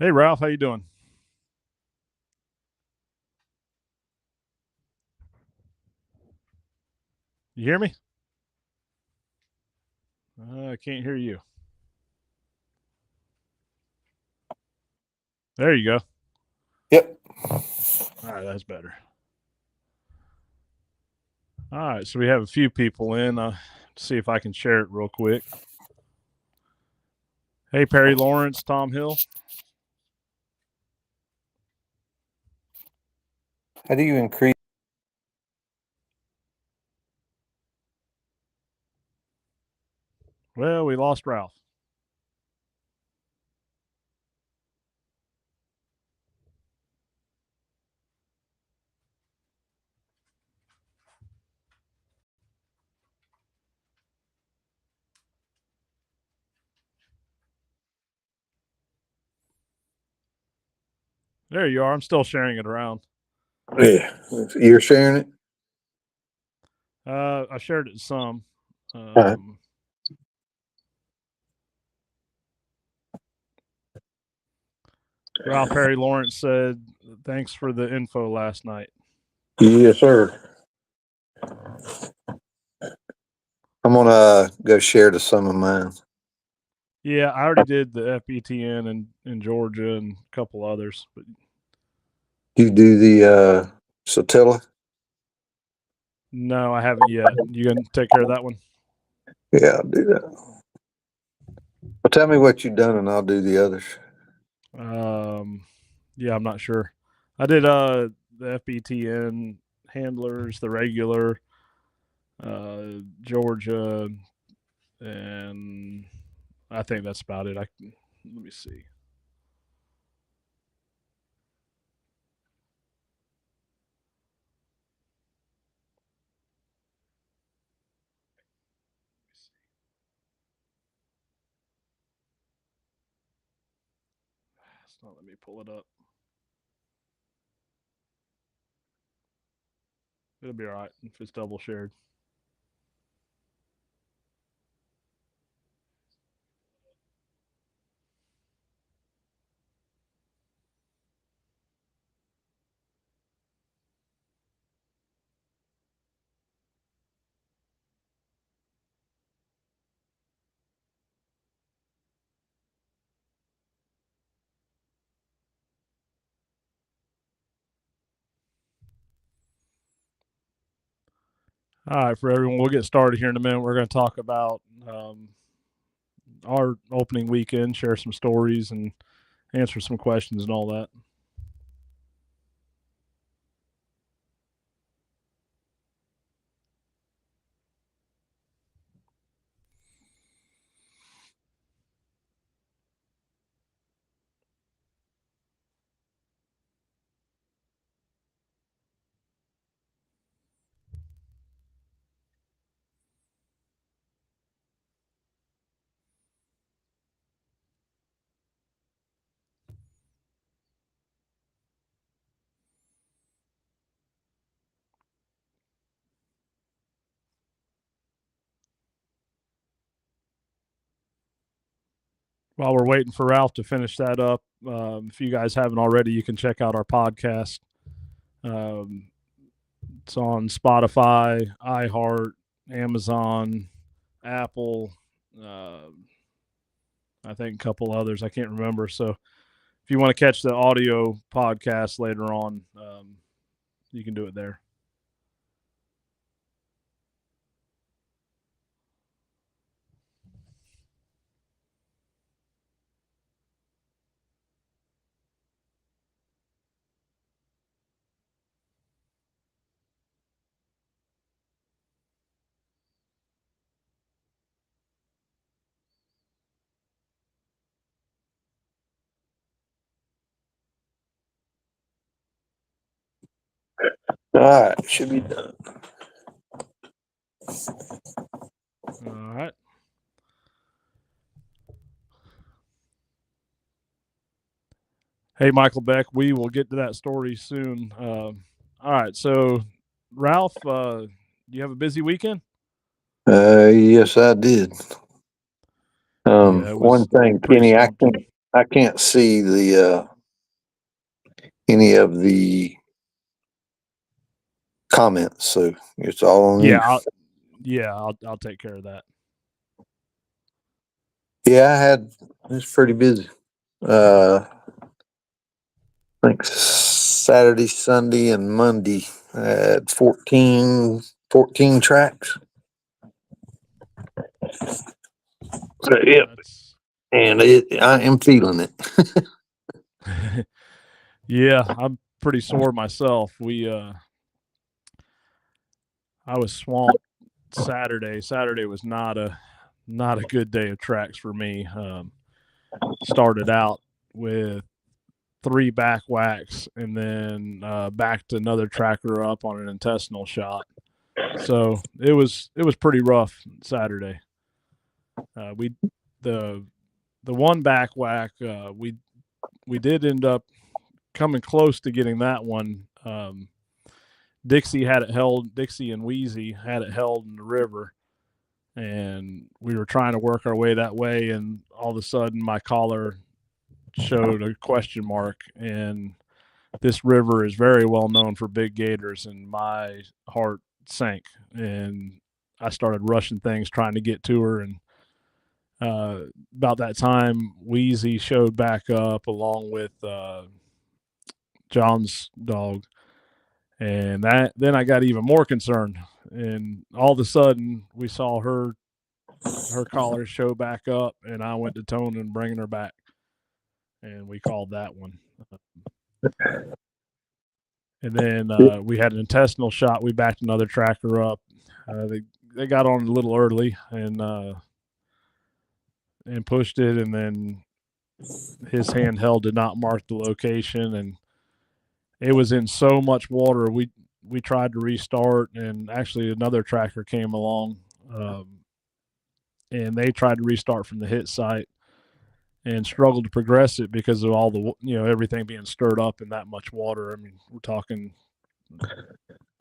Hey, Ralph, how you doing? You hear me? I can't hear you. There you go. Yep. All right, that's better. All right, so we have a few people in. See if I can share it real quick. Hey, Perry Lawrence, Tom Hill. How do you increase? Well, we lost Ralph. There you are. I'm still sharing it around. Yeah, you're sharing it. I shared it some. Right. Ralph Perry Lawrence said, "Thanks for the info last night." Yes, sir. I'm gonna go share to some of mine. Yeah, I already did the FBTN in Georgia and a couple others, but You do the Satilla? no, I haven't yet. You gonna take care of that one? Yeah, I'll do that. Well, tell me what you've done, and I'll do the others. Um, yeah, I'm not sure. I did the FBTN handlers, the regular, Georgia, and I think that's about it. Let me see. It's not let me pull it up. It'll be all right if it's double shared. All right, for everyone, we'll get started here in a minute. We're going to talk about our opening weekend, share some stories, and answer some questions and all that. While we're waiting for Ralph to finish that up, if you guys haven't already, you can check out our podcast. It's on Spotify, iHeart, Amazon, Apple, uh, I think a couple others. I can't remember. So if you want to catch the audio podcast later on, you can do it there. All right, should be done. All right. Hey, Michael Beck, we will get to that story soon. All right. So, Ralph, do you have a busy weekend? Yes, I did. Yeah, it One was thing, pretty Kenny, I swamped. can't. I can't see the any of the comments, so it's all on you. I'll take care of that. Yeah, it was pretty busy. I think Saturday, Sunday, and Monday I had 14 tracks. So, yeah, That's and I am feeling it. yeah, I'm pretty sore myself. I was swamped Saturday. Saturday was not a good day of tracks for me. Started out with 3 back whacks and then backed another tracker up on an intestinal shot. So it was pretty rough Saturday. We the one back whack we did end up coming close to getting that one. Dixie had it held. Dixie and Wheezy had it held in the river, and we were trying to work our way that way. And all of a sudden, my collar showed a question mark. And this river is very well known for big gators, and my heart sank. And I started rushing things, trying to get to her. And about that time, Wheezy showed back up along with John's dog, and then I got even more concerned. And all of a sudden, we saw her collar show back up, and I went to towing and bringing her back, and we called that one. And then we had an intestinal shot. We backed another tracker up. They got on a little early and pushed it, and then his handheld did not mark the location, and it was in so much water. We tried to restart, and actually another tracker came along, and they tried to restart from the hit site and struggled to progress it because of all the everything being stirred up in that much water. I mean, we're talking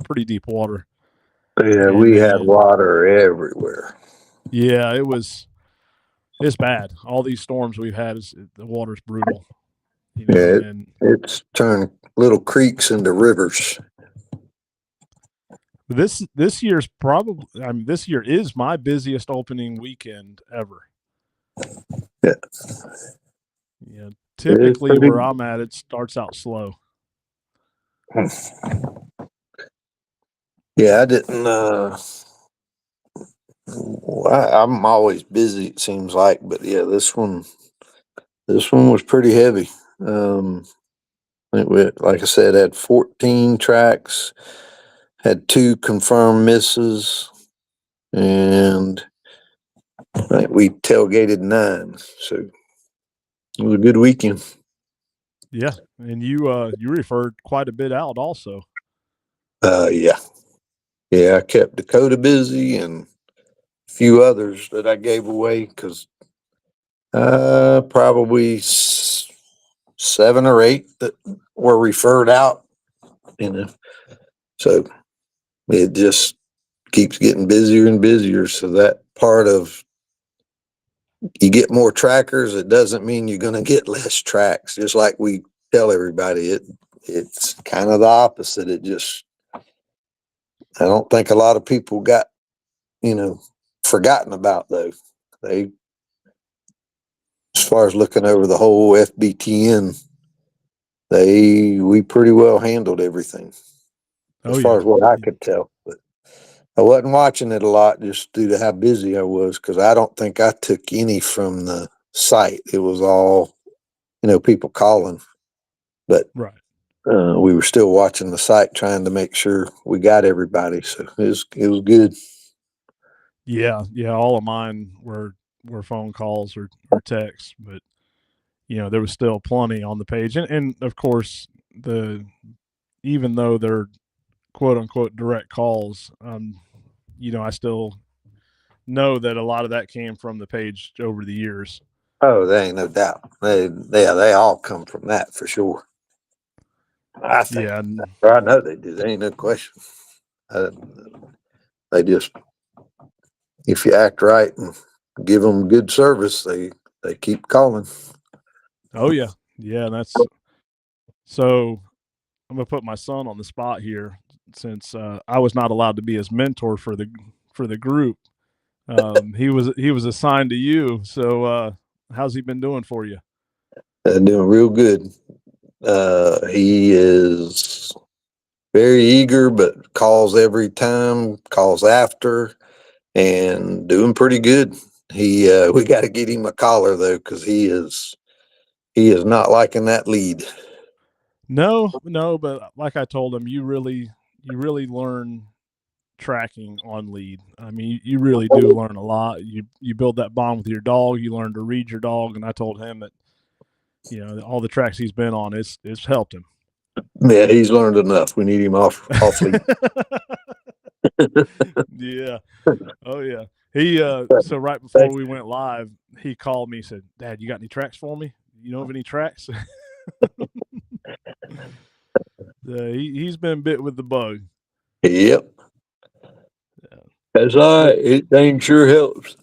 pretty deep water. Yeah, And we had then, water everywhere. yeah, it's bad. All these storms we've had the water's brutal. Yeah, And it's turned little creeks into rivers. this year's probably this year is my busiest opening weekend ever. Yeah. Yeah, typically where I'm at, it starts out slow. Yeah, I didn't. I'm always busy. It seems like, but yeah, this one was pretty heavy. Like I said, had 14 tracks, had 2 confirmed misses, and I think we tailgated 9. So it was a good weekend. Yeah, and you referred quite a bit out also. Yeah. I kept Dakota busy and a few others that I gave away because probably 7 or 8 that were referred out. So it just keeps getting busier and busier. So that part of you get more trackers, it doesn't mean you're going to get less tracks. Just like we tell everybody, it's kind of the opposite. I don't think a lot of people got, forgotten about those. As far as looking over the whole FBTN, we pretty well handled everything as far as what I could tell. But I wasn't watching it a lot just due to how busy I was, because I don't think I took any from the site. It was all, people calling. But right. We were still watching the site, trying to make sure we got everybody. So it was good. Yeah, all of mine were phone calls or texts, but there was still plenty on the page, and of course even though they're quote unquote direct calls, I still know that a lot of that came from the page over the years. Oh, there ain't no doubt. They all come from that for sure. I think. Yeah, I know they do. There ain't no question. They just, if you act right and give them good service, they keep calling. Oh yeah. Yeah. That's so I'm going to put my son on the spot here since I was not allowed to be his mentor for the group. He was assigned to you. So how's he been doing for you? Doing real good. He is very eager, but calls every time, calls after, and doing pretty good. We got to get him a collar though, because he is not liking that lead. No, but like I told him, you really learn tracking on lead. I mean, you really do learn a lot. You build that bond with your dog. You learn to read your dog, and I told him that all the tracks he's been on, it's helped him. Yeah, he's learned enough. We need him off lead. Yeah. Oh yeah. He so right before we went live, he called me, said, "Dad, you got any tracks for me? You know of any tracks?" He's been bit with the bug. Yep. Yeah. That's all right. It dang sure helps.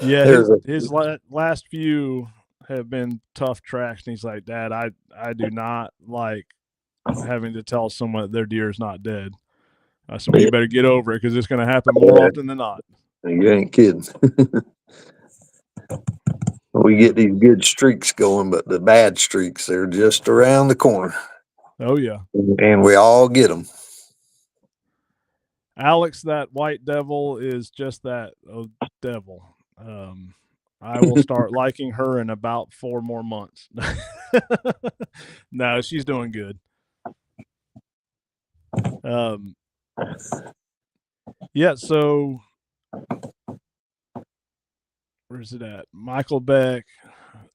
Yeah, There's his last few have been tough tracks, and he's like, "Dad, I do not like having to tell someone that their deer is not dead." I said, "Well, you better get over it because it's going to happen more often than not." You ain't kidding. We get these good streaks going, but the bad streaks, they're just around the corner. Oh yeah, And we all get them. Alex, that white devil is just that devil. I will start liking her in about 4 more months. No, she's doing good. Um, yeah, so where's it at? Michael Beck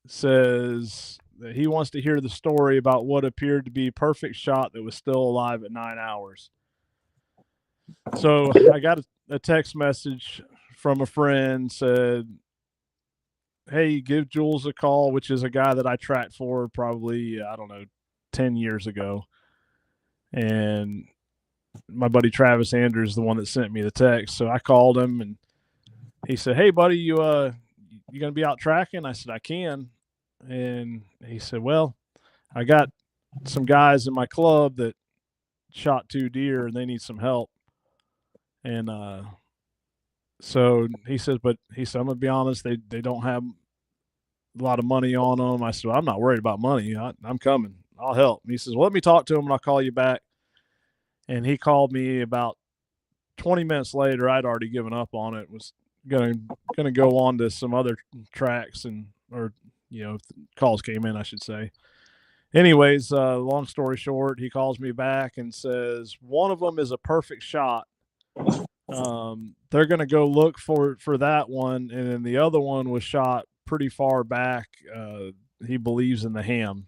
says that he wants to hear the story about what appeared to be a perfect shot that was still alive at 9 hours. So I got a text message from a friend, said, "Hey, give Jules a call," which is a guy that I tracked for probably, I don't know, 10 years ago. And my buddy Travis Andrews is the one that sent me the text. So I called him and he said, "Hey buddy, you gonna be out tracking?" I said, "I can." And he said, "Well, I got some guys in my club that shot 2 deer and they need some help." And so he says, "But," he said, "I'm gonna be honest, they don't have a lot of money on them." I said, "Well, I'm not worried about money. I'm coming. I'll help." And he says, "Well, let me talk to him and I'll call you back." And he called me about 20 minutes later. I'd already given up on it. Was gonna go on to some other tracks, and or if calls came in, I should say. Anyways, long story short, he calls me back and says one of them is a perfect shot. They're gonna go look for that one, and then the other one was shot pretty far back. He believes in the ham.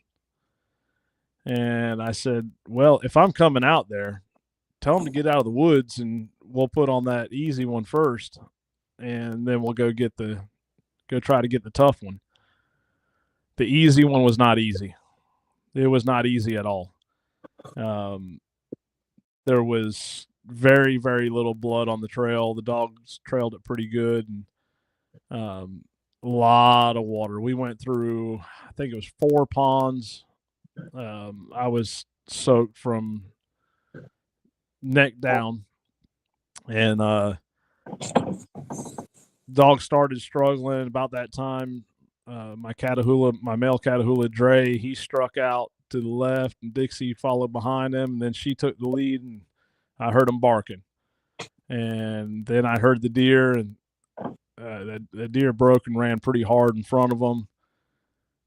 And I said, "Well, if I'm coming out there, tell them to get out of the woods and we'll put on that easy one first, and then we'll go try to get the tough one." The easy one was not easy. It was not easy at all. There was very, very little blood on the trail. The dogs trailed it pretty good, and a lot of water. We went through, I think it was 4 ponds. I was soaked from neck down, and dog started struggling about that time. My male Catahoula Dre, he struck out to the left, and Dixie followed behind him. And then she took the lead, and I heard him barking. And then I heard the deer, and the deer broke and ran pretty hard in front of them.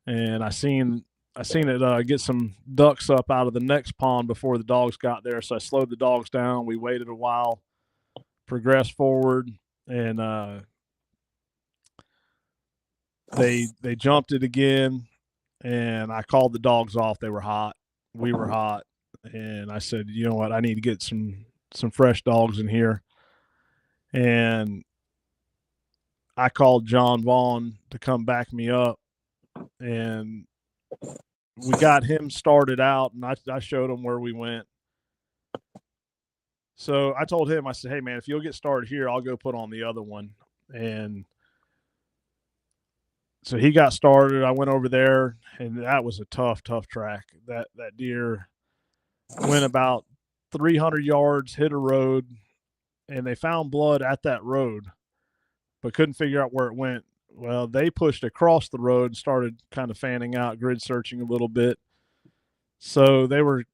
And I seen it get some ducks up out of the next pond before the dogs got there. So I slowed the dogs down. We waited a while, progressed forward, and they jumped it again. And I called the dogs off. They were hot. We were hot. And I said, "You know what? I need to get some fresh dogs in here." And I called John Vaughn to come back me up. And we got him started out, and I showed him where we went. So I told him, I said, "Hey, man, if you'll get started here, I'll go put on the other one." And so he got started. I went over there, and that was a tough track. That deer went about 300 yards, hit a road, and they found blood at that road, but couldn't figure out where it went. Well, they pushed across the road and started kind of fanning out, grid searching a little bit. So they were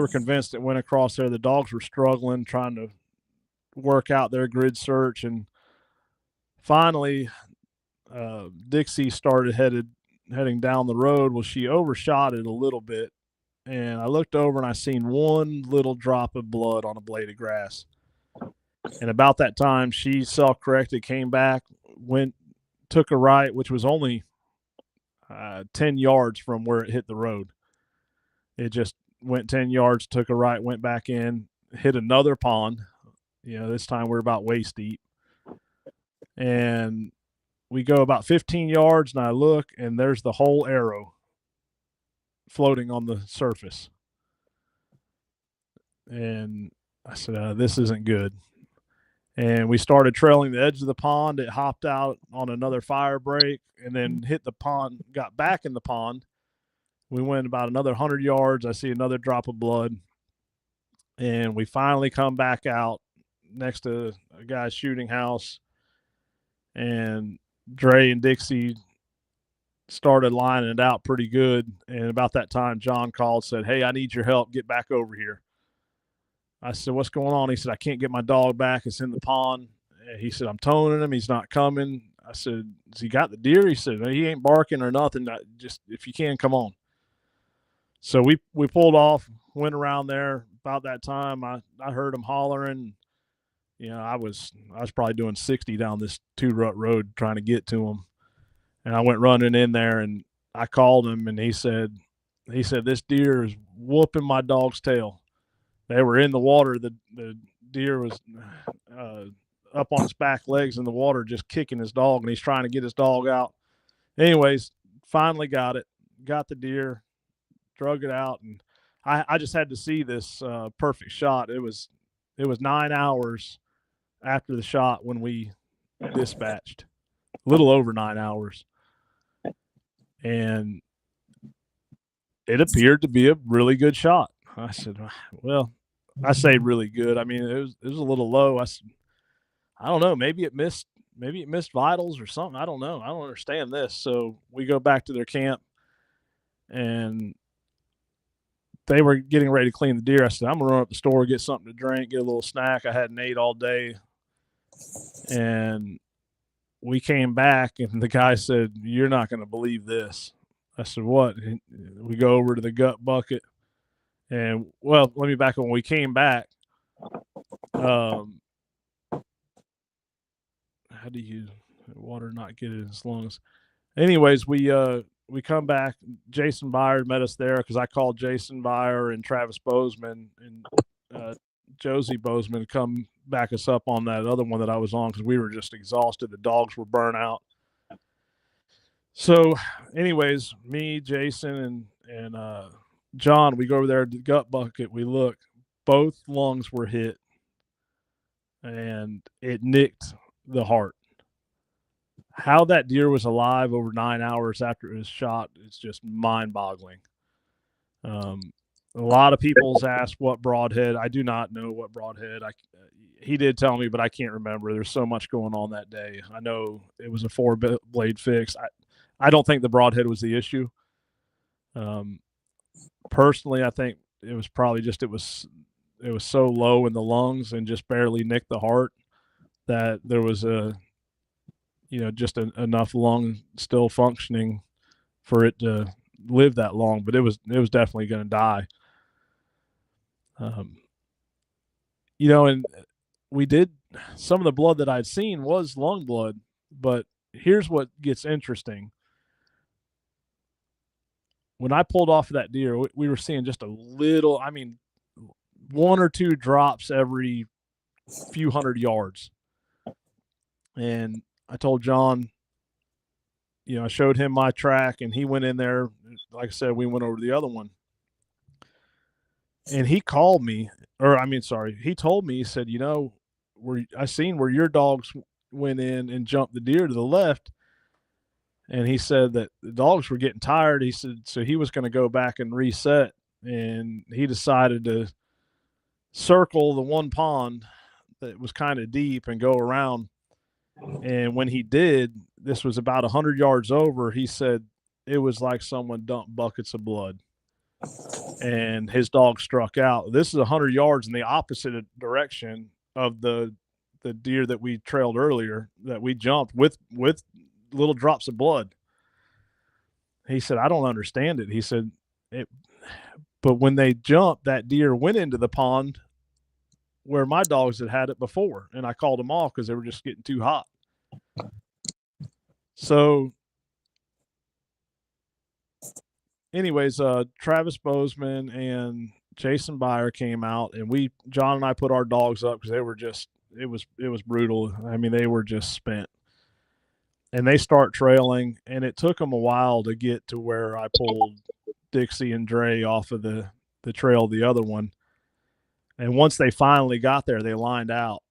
convinced it went across there. The dogs were struggling, trying to work out their grid search, and finally, Dixie started heading down the road. Well, she overshot it a little bit, and I looked over and I seen one little drop of blood on a blade of grass. And about that time, she self-corrected, came back, took a right, which was only 10 yards from where it hit the road. It just went 10 yards, took a right, went back in, hit another pond. This time we're about waist deep. And we go about 15 yards, and I look, and there's the whole arrow floating on the surface. And I said, this isn't good. And we started trailing the edge of the pond. It hopped out on another fire break and then hit the pond, got back in the pond. We went about another 100 yards. I see another drop of blood. And we finally come back out next to a guy's shooting house. And Dre and Dixie started lining it out pretty good. And about that time, John called, said, "Hey, I need your help. Get back over here." I said, "What's going on?" He said, "I can't get my dog back. It's in the pond." He said, "I'm toning him. He's not coming." I said, "Has he got the deer?" He said, "He ain't barking or nothing. Just if you can, come on." So we pulled off, went around there. About that time, I heard him hollering. I was probably doing 60 down this 2-rut road trying to get to him. And I went running in there, and I called him, and he said, "This deer is whooping my dog's tail." They were in the water. The deer was up on its back legs in the water, just kicking his dog, and he's trying to get his dog out. Anyways, finally got the deer, drug it out, and I just had to see this perfect shot. It was 9 hours after the shot when we dispatched, a little over 9 hours, and it appeared to be a really good shot. I said, "Well, I say really good. I mean, it was a little low." I don't know. Maybe it missed vitals or something. I don't know. I don't understand this." So we go back to their camp, and they were getting ready to clean the deer. I said, "I'm gonna run up the store, get something to drink, get a little snack." I hadn't ate all day, and we came back, and the guy said, "You're not going to believe this." I said, "What?" We go over to the gut bucket. And, well, let me back up. When we came back, how do you water not get in his lungs? Anyways, we come back. Jason Byer met us there because I called Jason Byer and Travis Bozeman and Josie Bozeman to come back us up on that other one that I was on because we were just exhausted. The dogs were burnt out. So, anyways, me, Jason, and John, we go over there to the gut bucket. We look, both lungs were hit, and it nicked the heart. How that deer was alive over 9 hours after it was shot is just mind-boggling. A lot of people's asked what broadhead. I do not know what broadhead. He did tell me, but I can't remember. There's so much going on that day. I know it was a 4-blade fix. I don't think the broadhead was the issue. Personally, I think it was probably just it was so low in the lungs and just barely nicked the heart that there was just enough lung still functioning for it to live that long. But it was definitely going to die. And we did, some of the blood that I'd seen was lung blood, but here's what gets interesting. When I pulled off of that deer, we were seeing just a little, 1 or 2 drops every few hundred yards. And I told John, I showed him my track, and he went in there. Like I said, we went over to the other one. And he called me, he told me, he said, I seen where your dogs went in and jumped the deer to the left. And he said that the dogs were getting tired. He said, so he was going to go back and reset. And he decided to circle the one pond that was kind of deep and go around. And when he did, this was about 100 yards over. He said it was like someone dumped buckets of blood. And his dog struck out. This is 100 yards in the opposite direction of the deer that we trailed earlier, that we jumped with little drops of blood. He said, I don't understand it. He said, but when they jumped, that deer went into the pond where my dogs had it before, and I called them off because they were just getting too hot. So anyways, Travis Bozeman and Jason Byer came out, and John and I put our dogs up because they were just, it was brutal. I mean, they were just spent. And they start trailing, and it took them a while to get to where I pulled Dixie and Dre off of the trail, the other one. And once they finally got there, they lined out.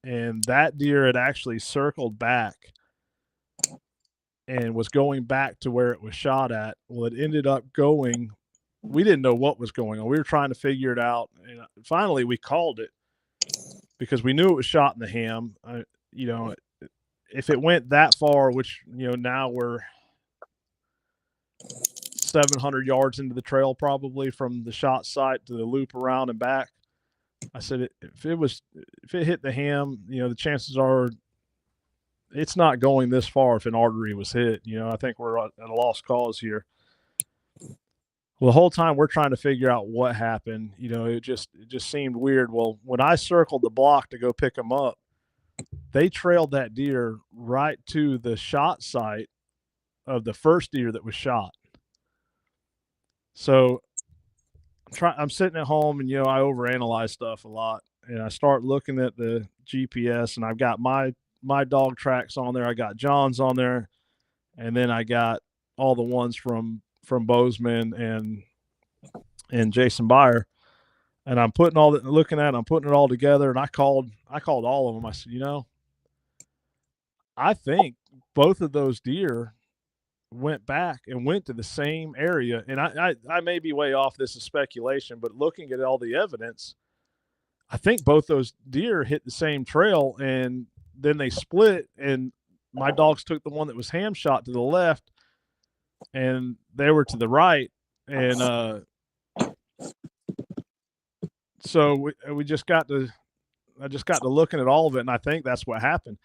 And that deer had actually circled back and was going back to where it was shot at. Well, it ended up going, we didn't know what was going on. We were trying to figure it out. And finally, we called it because we knew it was shot in the ham. If it went that far, which, now we're 700 yards into the trail, probably from the shot site to the loop around and back. I said, if it hit the ham, the chances are it's not going this far if an artery was hit. I think we're at a lost cause here. Well, the whole time we're trying to figure out what happened. It just seemed weird. Well, when I circled the block to go pick them up, they trailed that deer right to the shot site of the first deer that was shot. So I'm sitting at home, and I overanalyze stuff a lot, and I start looking at the GPS, and I've got my dog tracks on there. I got John's on there, and then I got all the ones from Bozeman and Jason Byer. And I'm putting I'm putting it all together, and I called all of them. I said, I think both of those deer went back and went to the same area. And I may be way off. This is speculation, but looking at all the evidence, I think both those deer hit the same trail, and then they split, and my dogs took the one that was ham shot to the left, and they were to the right. And so I just got to looking at all of it, and I think that's what happened.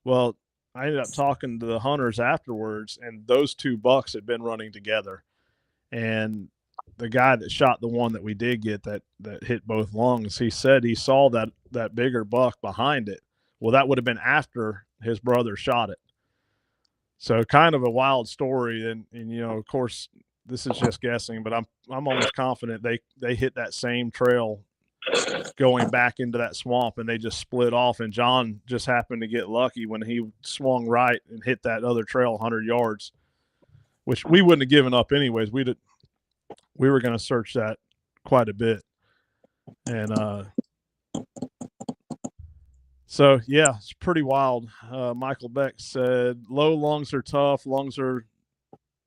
Well, I ended up talking to the hunters afterwards, and those two bucks had been running together. And the guy that shot the one that we did get that hit both lungs, he said he saw that bigger buck behind it. Well, that would have been after his brother shot it. So kind of a wild story. And of course, this is just guessing, but I'm almost confident they hit that same trail going back into that swamp, and they just split off, and John just happened to get lucky when he swung right and hit that other trail 100 yards, which we wouldn't have given up anyways. We were going to search that quite a bit. And so yeah, it's pretty wild. Michael Beck said low lungs are tough. Lungs are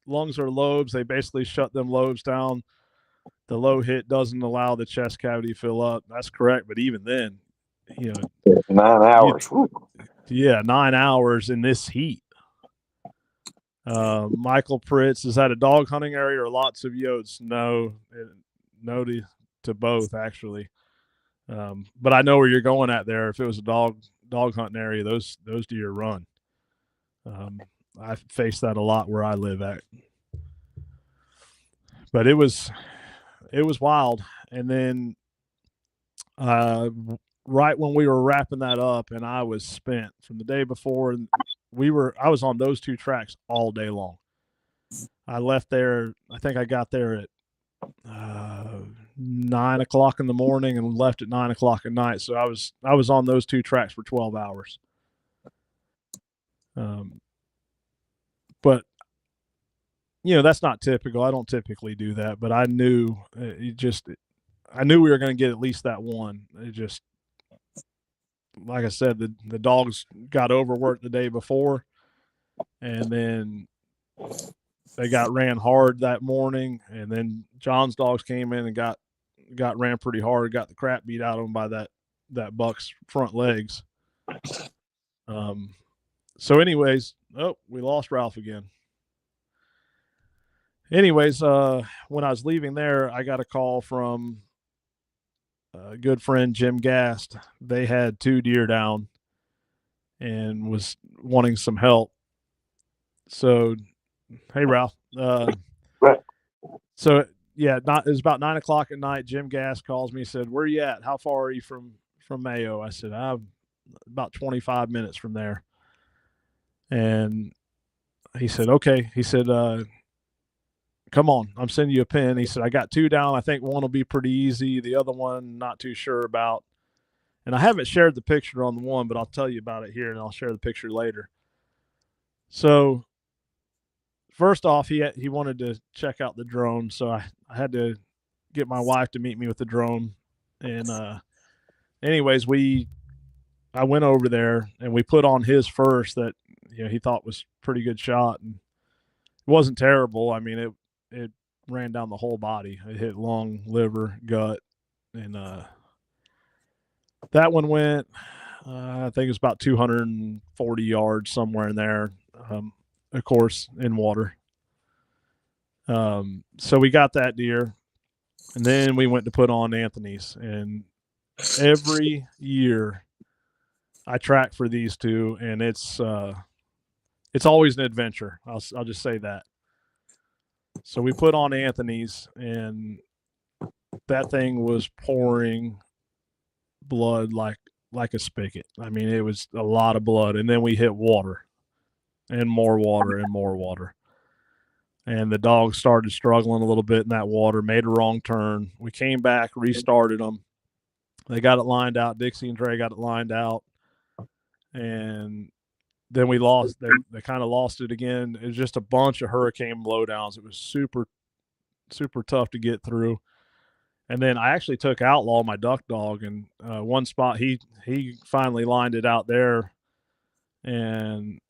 lobes. They basically shut them lobes down. The low hit doesn't allow the chest cavity to fill up. That's correct. But even then, 9 hours. 9 hours in this heat. Michael Pritz, is that a dog hunting area or lots of yotes? No to both, actually. But I know where you're going at there. If it was a dog hunting area, those deer run. I face that a lot where I live at. But it was wild. And then right when we were wrapping that up, and I was spent from the day before, and I was on those two tracks all day long. I left there, I think I got there at 9 o'clock in the morning and left at 9 o'clock at night. So I was on those two tracks for 12 hours. But that's not typical. I don't typically do that, but I knew we were going to get at least that one. It just, like I said, the dogs got overworked the day before, And then they got ran hard that morning, and then John's dogs came in and got ran pretty hard, got the crap beat out of them by that buck's front legs. So anyways, we lost Ralph again. Anyways, when I was leaving there, I got a call from a good friend, Jim Gast. They had 2 deer down and was wanting some help. So, hey, Ralph. Right. So, yeah, it was about 9:00 at night. Jim Gast calls me, said, "Where are you at? How far are you from Mayo?" I said, "I'm about 25 minutes from there." And he said, "Okay." He said, "Come on, I'm sending you a pin." He said, "I got 2 down. I think one will be pretty easy. The other one, not too sure about." And I haven't shared the picture on the one, but I'll tell you about it here, and I'll share the picture later. So, first off, he wanted to check out the drone, so I had to get my wife to meet me with the drone. And anyways, I went over there and we put on his first that he thought was pretty good shot, and it wasn't terrible. I mean, it ran down the whole body. It hit lung, liver, gut, and that one went. I think it was about 240 yards, somewhere in there. Of course, in water. So we got that deer, and then we went to put on Anthony's. And every year, I track for these two, and it's always an adventure. I'll just say that. So we put on Anthony's, and that thing was pouring blood like a spigot. I mean, it was a lot of blood. And then we hit water, and more water, and more water. And the dogs started struggling a little bit in that water, made a wrong turn. We came back, restarted them. They got it lined out. Dixie and Dre got it lined out. And then we lost. They kind of lost it again. It was just a bunch of hurricane blowdowns. It was super, super tough to get through. And then I actually took Outlaw, my duck dog, and one spot he finally lined it out there. And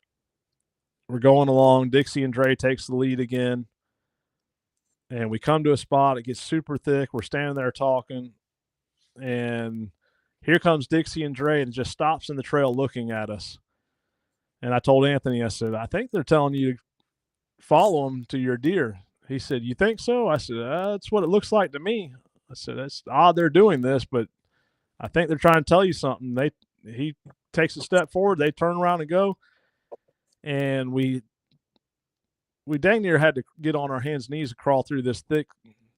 we're going along. Dixie and Dre takes the lead again. And we come to a spot. It gets super thick. We're standing there talking. And here comes Dixie and Dre, and just stops in the trail looking at us. And I told Anthony, I said, "I think they're telling you to follow them to your deer." He said, "You think so?" I said, "That's what it looks like to me." I said, "It's odd they're doing this, but I think they're trying to tell you something." He takes a step forward. They turn around and go. And we dang near had to get on our hands and knees to crawl through this thick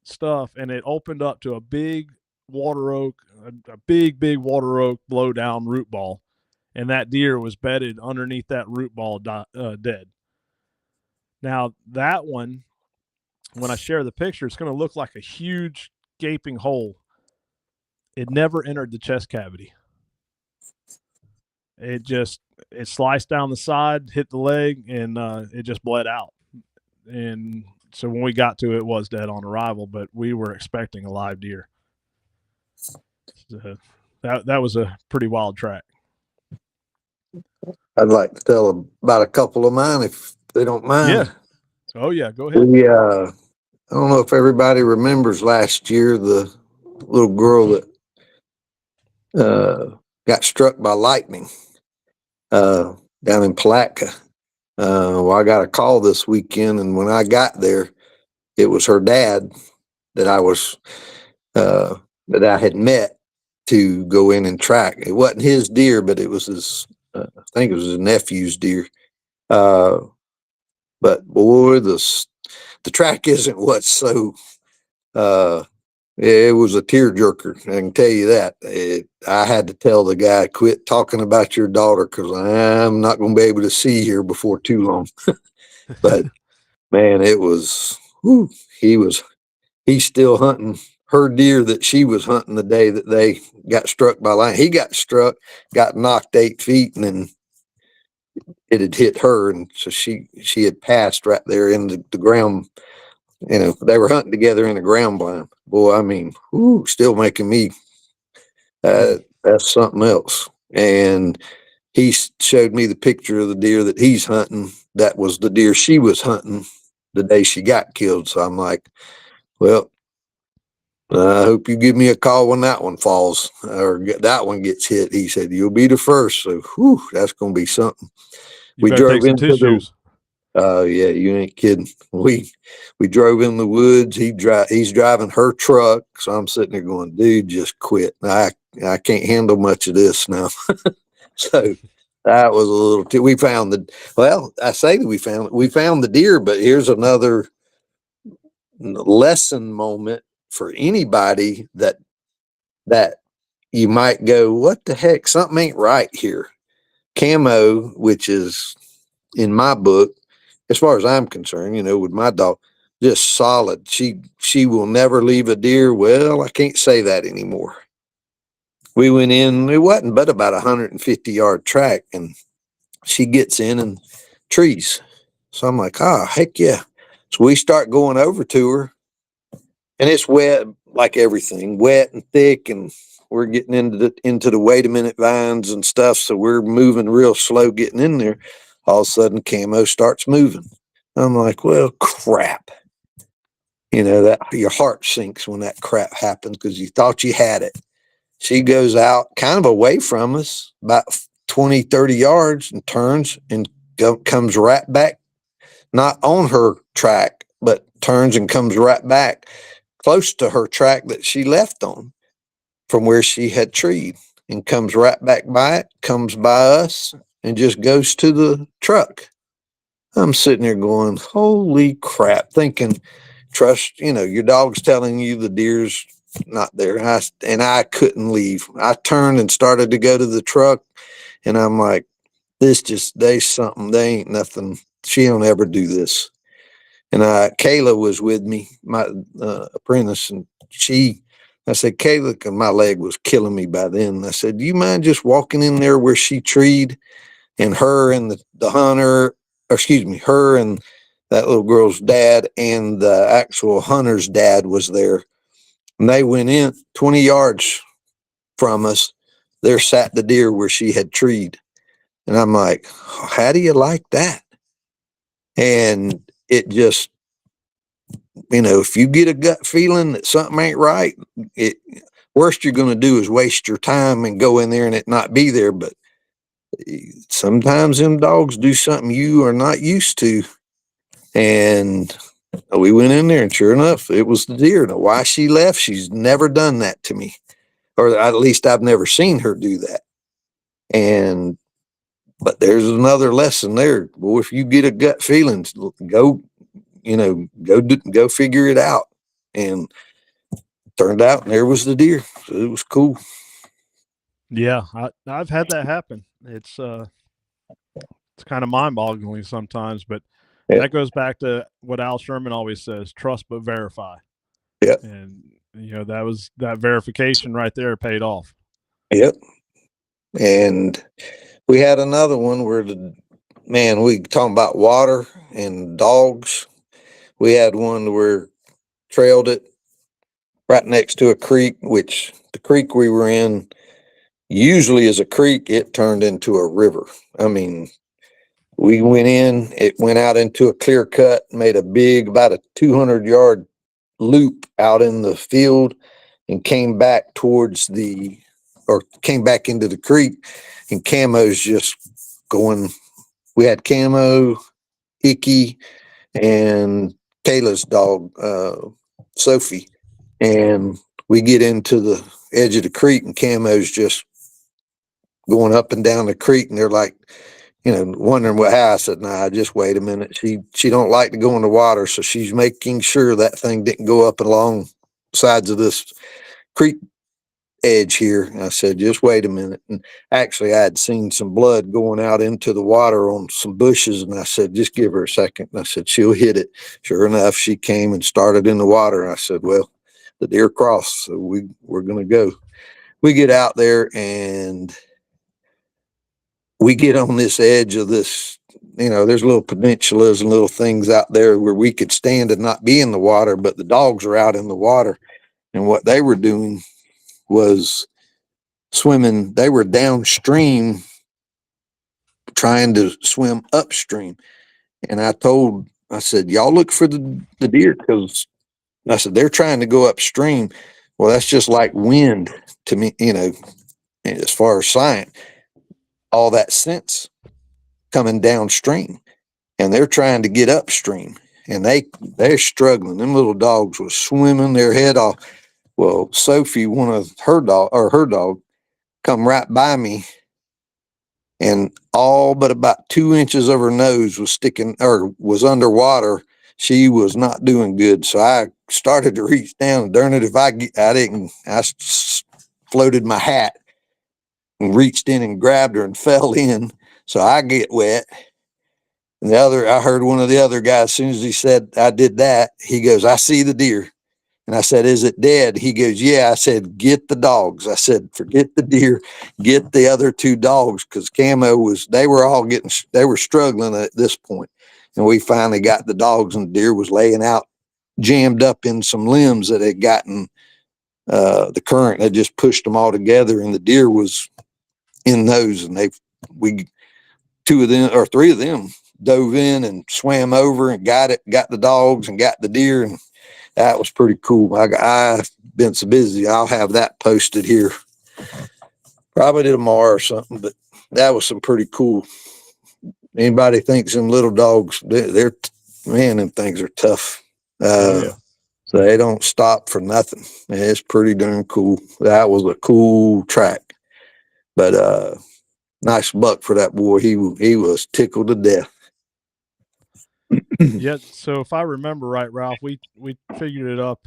stuff. And it opened up to a big water oak, a big water oak blowdown root ball. And that deer was bedded underneath that root ball dead. Now, that one, when I share the picture, it's going to look like a huge gaping hole. It never entered the chest cavity. It sliced down the side, hit the leg, and it just bled out. And so when we got to it, it was dead on arrival, but we were expecting a live deer. That was a pretty wild track. I'd like to tell about a couple of mine if they don't mind. Yeah. Oh, yeah. Go ahead. I don't know if everybody remembers last year, the little girl that got struck by lightning down in Palatka. Well, I got a call this weekend, and when I got there, it was her dad that that I had met to go in and track. It wasn't his deer, but it was his. I think it was his nephew's deer. But boy, the track isn't what's so. It was a tearjerker. I can tell you that. I had to tell the guy, "Quit talking about your daughter, because I'm not going to be able to see her before too long." But man, it was. Whew, he's still hunting her deer that she was hunting the day that they got struck by lightning. He got struck, got knocked 8 feet, and then it had hit her, and so she had passed right there in the ground. They were hunting together in a ground blind. Boy, I mean, still making me. That's something else. And he showed me the picture of the deer that he's hunting. That was the deer she was hunting the day she got killed. So I'm like, well, I hope you give me a call when that one falls or that one gets hit. He said, you'll be the first. So, whew, that's going to be something. You better take some tissues. Yeah, you ain't kidding. We drove in the woods. He's driving her truck. So I'm sitting there going, dude, just quit. I can't handle much of this now. So that was a little we found I say that we found the deer, but here's another lesson moment for anybody that you might go, what the heck? Something ain't right here. Camo, which is in my book, as far as I'm concerned, with my dog, just solid. She will never leave a deer. Well, I can't say that anymore. We went in, it wasn't but about 150-yard track, and she gets in and trees. So I'm like, heck yeah. So we start going over to her, and it's wet, like everything, wet and thick, and we're getting into the wait a minute vines and stuff. So we're moving real slow getting in there. All of a sudden, Camo starts moving. I'm like, well, crap. That your heart sinks when that crap happens because you thought you had it. She goes out kind of away from us, about 20, 30 yards, and turns and comes right back, not on her track, but turns and comes right back close to her track that she left on from where she had treed, and comes right back by it, comes by us, and just goes to the truck. I'm sitting there going, holy crap, thinking, trust, your dog's telling you the deer's not there. I couldn't leave. I turned and started to go to the truck, and I'm like, they something, they ain't nothing. She don't ever do this. And Kayla was with me, my apprentice, and I said, Kayla, and my leg was killing me by then. I said, do you mind just walking in there where she treed, and her and the hunter, her and that little girl's dad and the actual hunter's dad was there. And they went in 20 yards from us. There sat the deer where she had treed. And I'm like, how do you like that? And it just, if you get a gut feeling that something ain't right, worst you're going to do is waste your time and go in there and it not be there. But sometimes them dogs do something you are not used to. And we went in there, and sure enough, it was the deer. Now, why she left, she's never done that to me, or at least I've never seen her do that. But there's another lesson there. Well, if you get a gut feeling, go figure it out. And turned out there was the deer. So it was cool. Yeah, I've had that happen. It's kind of mind-boggling sometimes, but that goes back to what Al Sherman always says: trust but verify. Yeah, and that verification right there paid off. Yep. And we had another one where we talking about water and dogs. We had one where trailed it right next to a creek, which the creek we were in usually is a creek. It turned into a river. I mean, we went in, it went out into a clear cut, made a big, about a 200-yard loop out in the field, and came back came back into the creek. And Camo's just going, we had Camo, Icky, and Kayla's dog, Sophie. And we get into the edge of the creek, and Camo's just going up and down the creek, and they're like, wondering how. I said, nah, just wait a minute. She don't like to go in the water, so she's making sure that thing didn't go up along sides of this creek edge here. And I said, just wait a minute. And actually, I had seen some blood going out into the water on some bushes, and I said, just give her a second. And I said, she'll hit it. Sure enough, she came and started in the water. And I said, well, the deer crossed, so we're going to go. We get out there, and we get on this edge of this, there's little peninsulas and little things out there where we could stand and not be in the water, but the dogs are out in the water. And what they were doing was swimming. They were downstream trying to swim upstream. And I said, y'all look for the deer, because I said, they're trying to go upstream. Well, that's just like wind to me, as far as science, all that sense coming downstream, and they're trying to get upstream, and they're struggling. Them little dogs were swimming their head off. Well, Sophie, one of her dog, come right by me, and all but about 2 inches of her nose was sticking or was underwater. She was not doing good. So I started to reach down, and darn it, if I floated my hat and reached in and grabbed her and fell in. So I get wet. And I heard one of the other guys, as soon as he said I did that, he goes, I see the deer. And I said, is it dead? He goes, yeah. I said, get the dogs. I said, forget the deer, get the other 2 dogs, because Camo they were struggling at this point. And we finally got the dogs, and the deer was laying out, jammed up in some limbs that had gotten the current had just pushed them all together, and the deer was in those. And 2 of them or 3 of them dove in and swam over and got the dogs and got the deer, and that was pretty cool. I've been so busy. I'll have that posted here probably tomorrow or something, but that was some pretty cool. Anybody thinks them little dogs, they're man, them things are tough. So they don't stop for nothing. It's pretty darn cool. That was a cool track, but nice buck for that boy. He was tickled to death. Yeah. So if I remember right, Ralph, we figured it up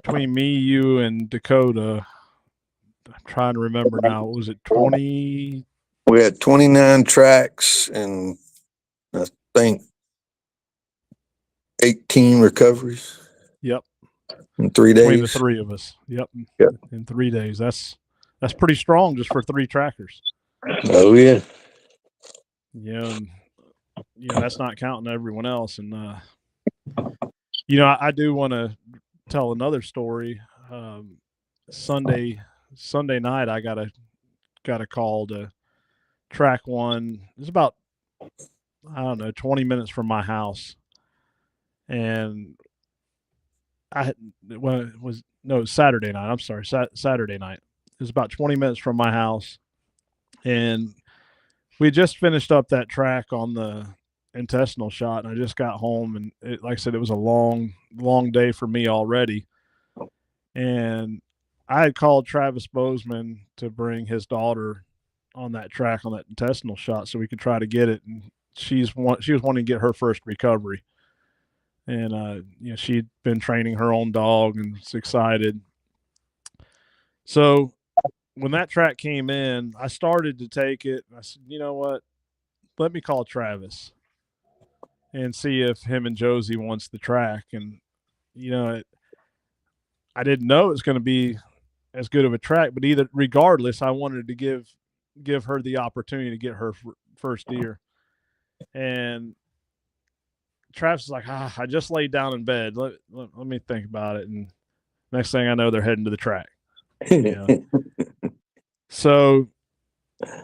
between me, you, and Dakota. I'm trying to remember now. Was it 20? We had 29 tracks, and I think 18 recoveries. Yep. In 3 days. Between the 3 of us. Yep. In 3 days. That's pretty strong just for 3 trackers. Oh yeah. Yeah. And, that's not counting everyone else. And I do want to tell another story. Sunday night, I got a call to track one. It was about, I don't know, 20 minutes from my house, and it was Saturday night. I'm sorry, Saturday night. It was about 20 minutes from my house, and we just finished up that track on the intestinal shot, and I just got home, and like I said, it was a long day for me already, and I had called Travis Bozeman to bring his daughter on that track on that intestinal shot so we could try to get it. And she was wanting to get her first recovery. And, she'd been training her own dog and was excited. So when that track came in, I started to take it. I said, you know what? Let me call Travis and see if him and Josie wants the track. And, I didn't know it was going to be as good of a track, but regardless, I wanted to give her the opportunity to get her first deer. And Travis is like, I just laid down in bed. Let me think about it. And next thing I know, they're heading to the track. So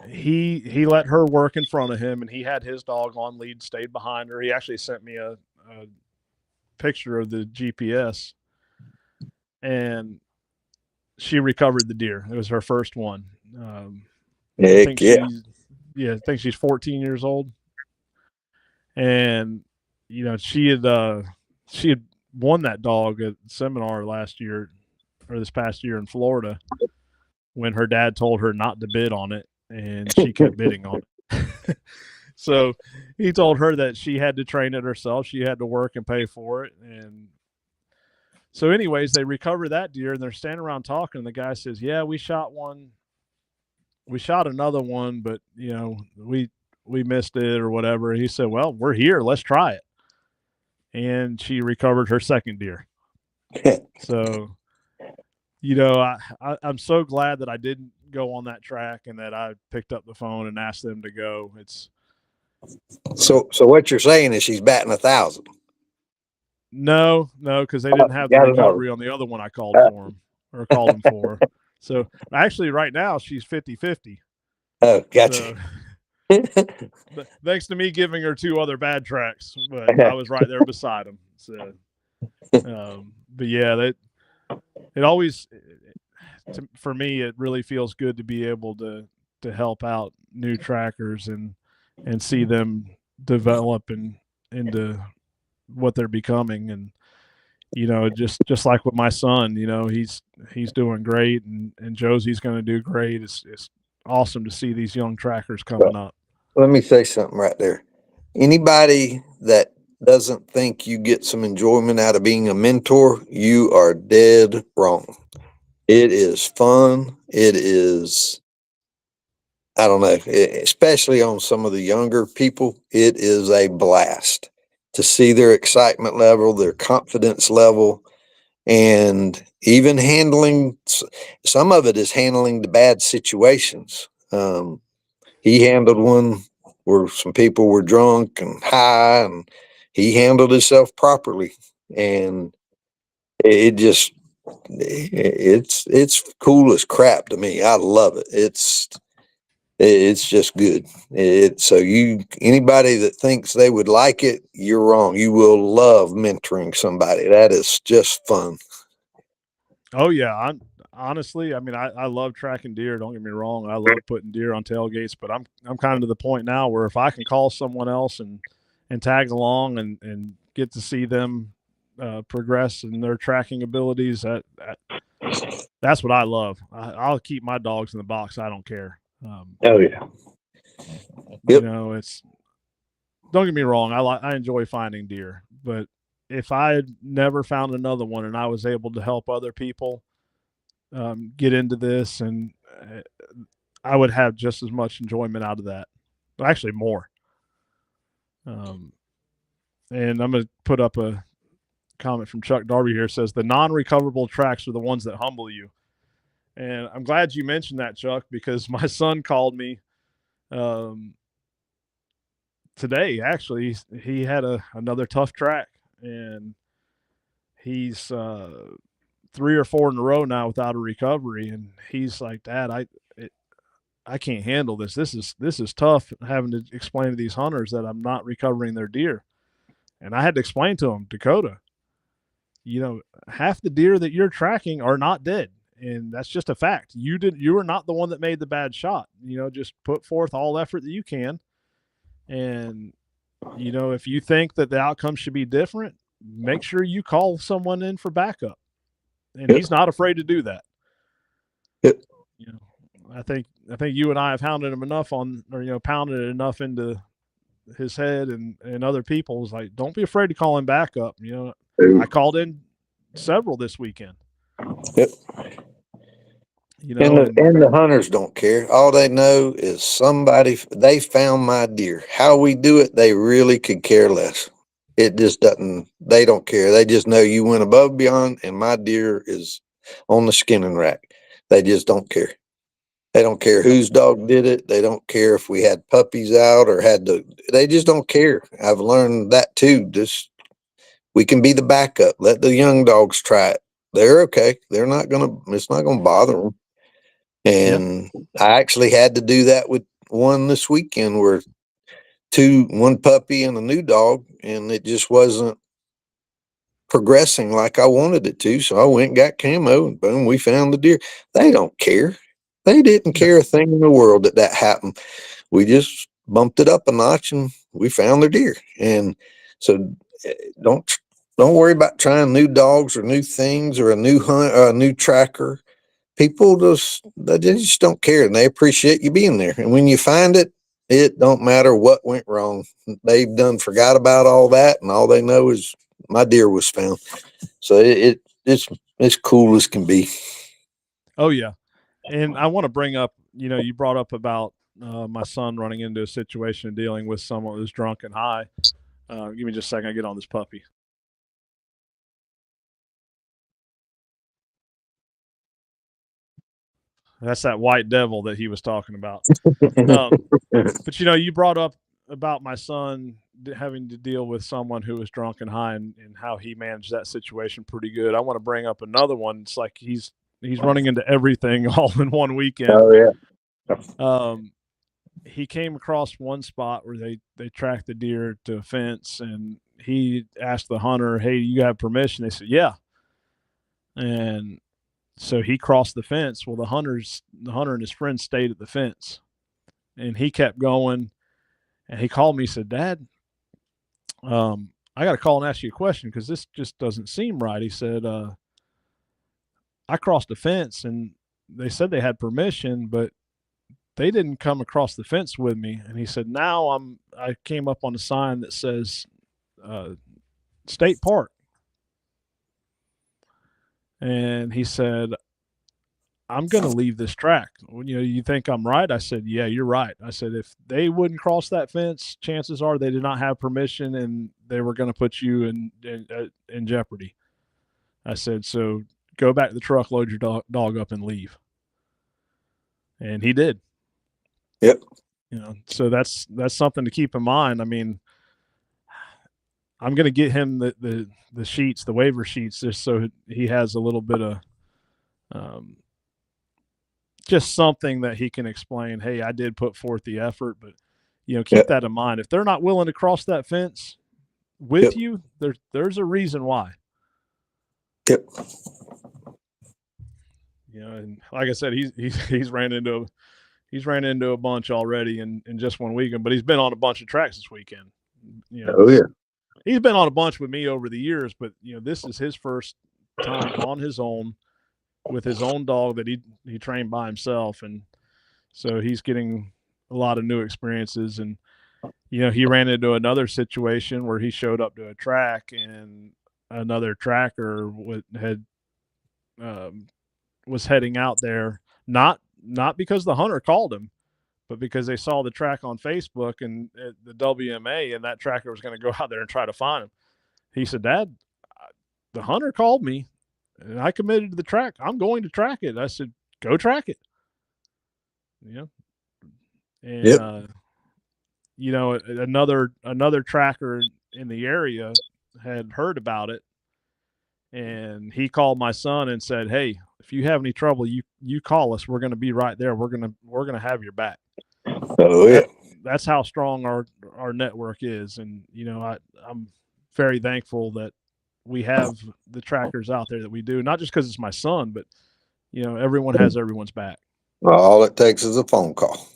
he let her work in front of him, and he had his dog on lead, stayed behind her. He actually sent me a picture of the GPS, and she recovered the deer. It was her first one. I think she's 14 years old, and she had won that dog at seminar last year or this past year in Florida when her dad told her not to bid on it, and she kept bidding on it. So he told her that she had to train it herself. She had to work and pay for it. And so anyways, they recover that deer, and they're standing around talking. And the guy says, yeah, we shot one. We shot another one, but, we missed it or whatever. He said, well, we're here. Let's try it. And she recovered her second deer. So, I'm so glad that I didn't go on that track and that I picked up the phone and asked them to go. So what you're saying is she's batting 1,000. No, because they didn't have the recovery on the other one I called for him or called him for. So actually right now she's 50-50. Oh, gotcha. But thanks to me giving her 2 other bad tracks, but I was right there beside them. So, but yeah, it always, for me, it really feels good to be able to help out new trackers and see them develop into what they're becoming. And just like with my son, he's doing great, and Josie's going to do great. It's awesome to see these young trackers coming up. Let me say something right there. Anybody that doesn't think you get some enjoyment out of being a mentor, you are dead wrong. It is fun. It is, I don't know, especially on some of the younger people, it is a blast to see their excitement level, their confidence level, and even handling, some of it is handling the bad situations. He handled one where some people were drunk and high, and he handled himself properly. And it just, it's cool as crap to me. I love it. It's just good. So anybody that thinks they would like it, you're wrong. You will love mentoring somebody. That is just fun. Oh yeah, honestly, I mean, I love tracking deer. Don't get me wrong. I love putting deer on tailgates, but I'm kind of to the point now where if I can call someone else and tag along and get to see them progress in their tracking abilities, that's what I love. I'll keep my dogs in the box. I don't care. Oh yeah. Yep. It's, don't get me wrong. I enjoy finding deer, but if I had never found another one and I was able to help other people get into this, and I would have just as much enjoyment out of that. Actually, more. And I'm going to put up a comment from Chuck Darby here. It says the non-recoverable tracks are the ones that humble you. And I'm glad you mentioned that, Chuck, because my son called me today. Actually, he had another tough track, and he's 3 or 4 in a row now without a recovery. And he's like, Dad, I can't handle this. This is tough, having to explain to these hunters that I'm not recovering their deer. And I had to explain to him, Dakota, half the deer that you're tracking are not dead. And that's just a fact. You are not the one that made the bad shot. Just put forth all effort that you can. And, if you think that the outcome should be different, make sure you call someone in for backup. And he's not afraid to do that. I think you and I have hounded him enough pounded it enough into his head and other people's, like, don't be afraid to call him backup. I called in several this weekend. Yep. And the hunters don't care. All they know is they found my deer. How we do it, they really could care less. It just doesn't, they don't care. They just know you went above and beyond, and my deer is on the skinning rack. They just don't care. They don't care whose dog did it. They don't care if we had puppies out or they just don't care. I've learned that too. We can be the backup. Let the young dogs try it. They're okay. It's not going to bother them. And I actually had to do that with one this weekend where one puppy and a new dog, and it just wasn't progressing like I wanted it to. So I went and got camo, and boom, we found the deer. They don't care. They didn't care a thing in the world that happened. We just bumped it up a notch and we found their deer. And so don't worry about trying new dogs or new things or a new hunt or a new tracker. People they just don't care, and they appreciate you being there. And when you find it, it don't matter what went wrong. They've forgot about all that, and all they know is my deer was found. So it's cool as can be. Oh yeah. And I want to bring up, you brought up about my son running into a situation and dealing with someone who's drunk and high. Give me just a second. I get on this puppy. That's that white devil that he was talking about. But you brought up about my son having to deal with someone who was drunk and high, and how he managed that situation pretty good. I want to bring up another one. It's like he's running into everything all in one weekend. Oh yeah. he came across one spot where they tracked the deer to a fence, and he asked the hunter, "Hey, you have permission?" They said, "Yeah." And so he crossed the fence. Well, the hunter and his friend stayed at the fence, and he kept going. And he called me. He said, "Dad, I got to call and ask you a question because this just doesn't seem right." He said, "I crossed the fence, and they said they had permission, but they didn't come across the fence with me." And he said, "Now I came up on a sign that says state park." And he said, "I'm going to leave this track. You think I'm right?" I said, "Yeah, you're right." I said, "If they wouldn't cross that fence, chances are they did not have permission, and they were going to put you in jeopardy." I said, "So go back to the truck, load your dog up, and leave." And he did. Yep. So that's something to keep in mind. I mean, I'm going to get him the sheets, the waiver sheets, just so he has a little bit of just something that he can explain. Hey, I did put forth the effort, but keep that in mind. If they're not willing to cross that fence with you, there's a reason why. Yep. And like I said, he's ran into a bunch already in just one weekend, but he's been on a bunch of tracks this weekend. Oh yeah. He's been on a bunch with me over the years, but this is his first time on his own with his own dog that he trained by himself, and so he's getting a lot of new experiences. And he ran into another situation where he showed up to a track and another tracker was heading out there, not because the hunter called him, but because they saw the track on Facebook and the WMA, and that tracker was going to go out there and try to find him. He said, "Dad, the hunter called me and I committed to the track. I'm going to track it." I said, "Go track it." And another tracker in the area had heard about it, and he called my son and said, "Hey, if you have any trouble, you call us. We're going to be right there. We're going to have your back." Oh yeah. That's how strong our network is. And I'm very thankful that we have the trackers out there that we do, not just because it's my son, but everyone has everyone's back. All it takes is a phone call.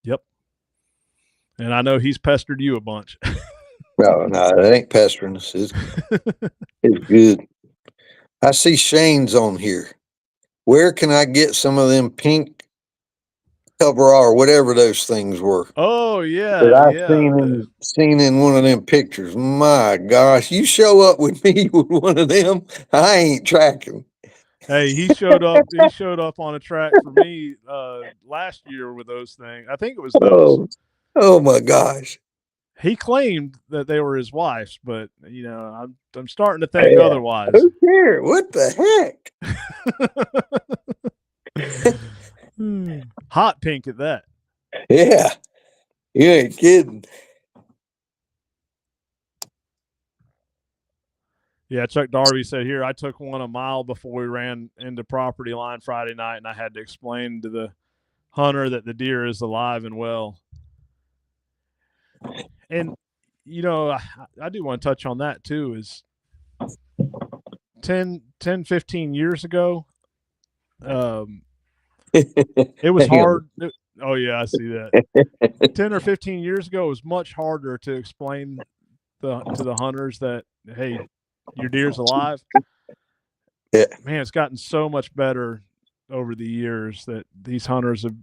Yep. And I know he's pestered you a bunch. No, it ain't pestering us. It's good. I see Shane's on here. Where can I get some of them pink cover or whatever those things were? Oh yeah, that I've seen in one of them pictures. My gosh, you show up with me with one of them, I ain't tracking. Hey, he showed up. He showed up on a track for me last year with those things. I think it was those. Oh my gosh. He claimed that they were his wife's, but I'm starting to think otherwise. Who cares? What the heck? Hot pink at that. Yeah, you ain't kidding. Yeah, Chuck Darby said here, I took one a mile before we ran into property line Friday night, and I had to explain to the hunter that the deer is alive and well. And, I do want to touch on that too, is 10, 15 years ago, it was hard. Oh, yeah, I see that. 10 or 15 years ago, it was much harder to explain to the hunters that, hey, your deer's alive. Yeah. Man, it's gotten so much better over the years that these hunters have,